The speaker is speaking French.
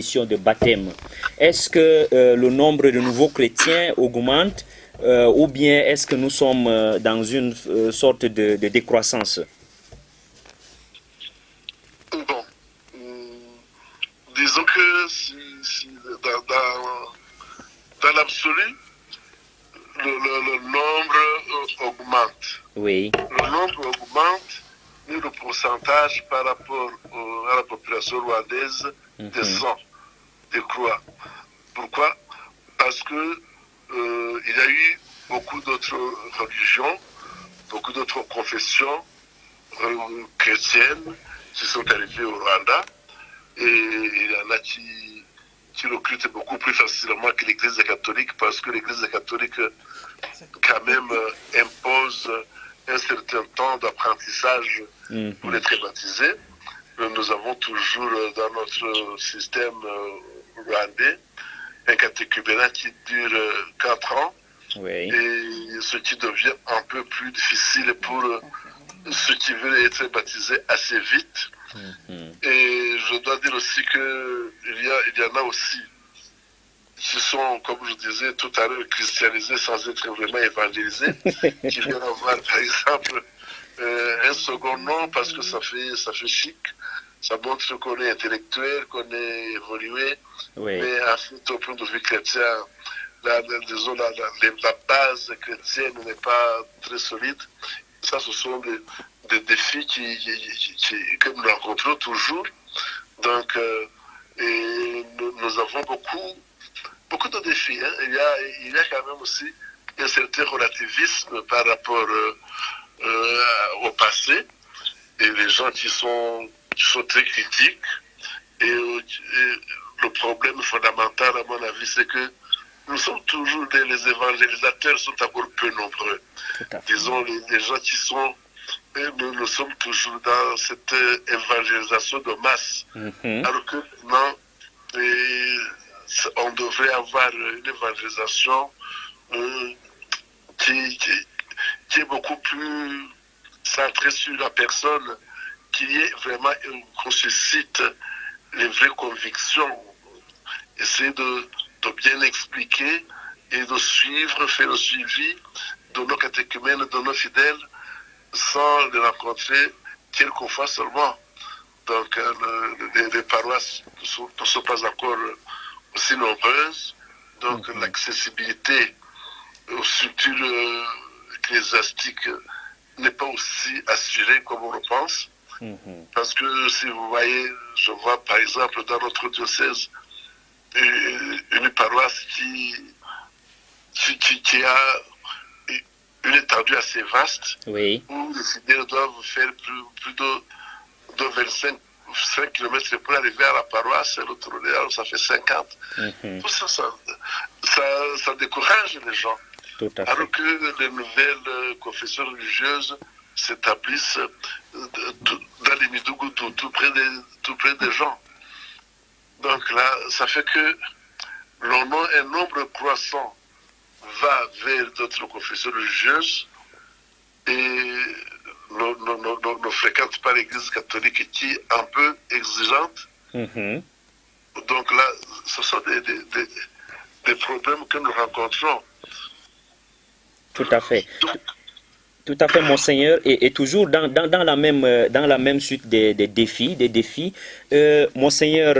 de baptême. Est-ce que le nombre de nouveaux chrétiens augmente ou bien est-ce que nous sommes dans une sorte de décroissance? Bon, disons que dans l'absolu, le nombre augmente. Oui. Le nombre augmente, mais le pourcentage par rapport à la population rwandaise descend, décroît. Pourquoi? Parce que il y a eu beaucoup d'autres religions, beaucoup d'autres confessions chrétiennes qui sont arrivées au Rwanda et il y en a qui recrutent beaucoup plus facilement que l'Église catholique parce que l'Église catholique quand même impose un certain temps d'apprentissage pour être baptisé. Nous avons toujours dans notre système rwandais un catéchuménat qui dure 4 ans, Oui. et ce qui devient un peu plus difficile pour ceux qui veulent être baptisés assez vite. Et je dois dire aussi qu'il y en a aussi qui sont, comme je disais tout à l'heure, christianisés sans être vraiment évangélisés, qui viennent avoir par exemple un second nom parce que ça fait chic. Ça montre qu'on est intellectuel, qu'on est évolué, Oui. mais en fait, au point de vue chrétien, la base chrétienne n'est pas très solide. Ça, ce sont des défis que nous rencontrons toujours. Donc, et nous avons beaucoup de défis. Hein. Il y a quand même aussi un certain relativisme par rapport au passé. Et les gens qui sont très critiques. Et le problème fondamental, à mon avis, c'est que nous sommes toujours, les évangélisateurs sont encore peu nombreux. Disons, les gens qui sont, nous sommes toujours dans cette évangélisation de masse. Alors que non, on devrait avoir une évangélisation qui est beaucoup plus centrée sur la personne, qui est vraiment qu'on suscite les vraies convictions, essayer de bien expliquer et de suivre, faire le suivi de nos catéchumènes, de nos fidèles, sans les rencontrer quelquefois seulement. Donc les paroisses ne sont pas encore aussi nombreuses, donc l'accessibilité aux structures ecclésiastiques n'est pas aussi assurée comme on le pense. Parce que si vous voyez, je vois par exemple dans notre diocèse une paroisse qui a une étendue assez vaste, Oui. où les fidèles doivent faire plus de 25 km pour arriver à la paroisse, et l'autre ça fait 50. Tout ça décourage les gens. Tout à fait. Alors que les nouvelles confessions religieuses s'établissent dans les Midougou, tout près des gens. Donc là, ça fait que un nombre croissant va vers d'autres confessions religieuses et ne fréquente pas l'Église catholique qui est un peu exigeante. Donc là, ce sont des problèmes que nous rencontrons. Tout à fait. Tout à fait, monseigneur, et toujours dans la même suite des défis, monseigneur,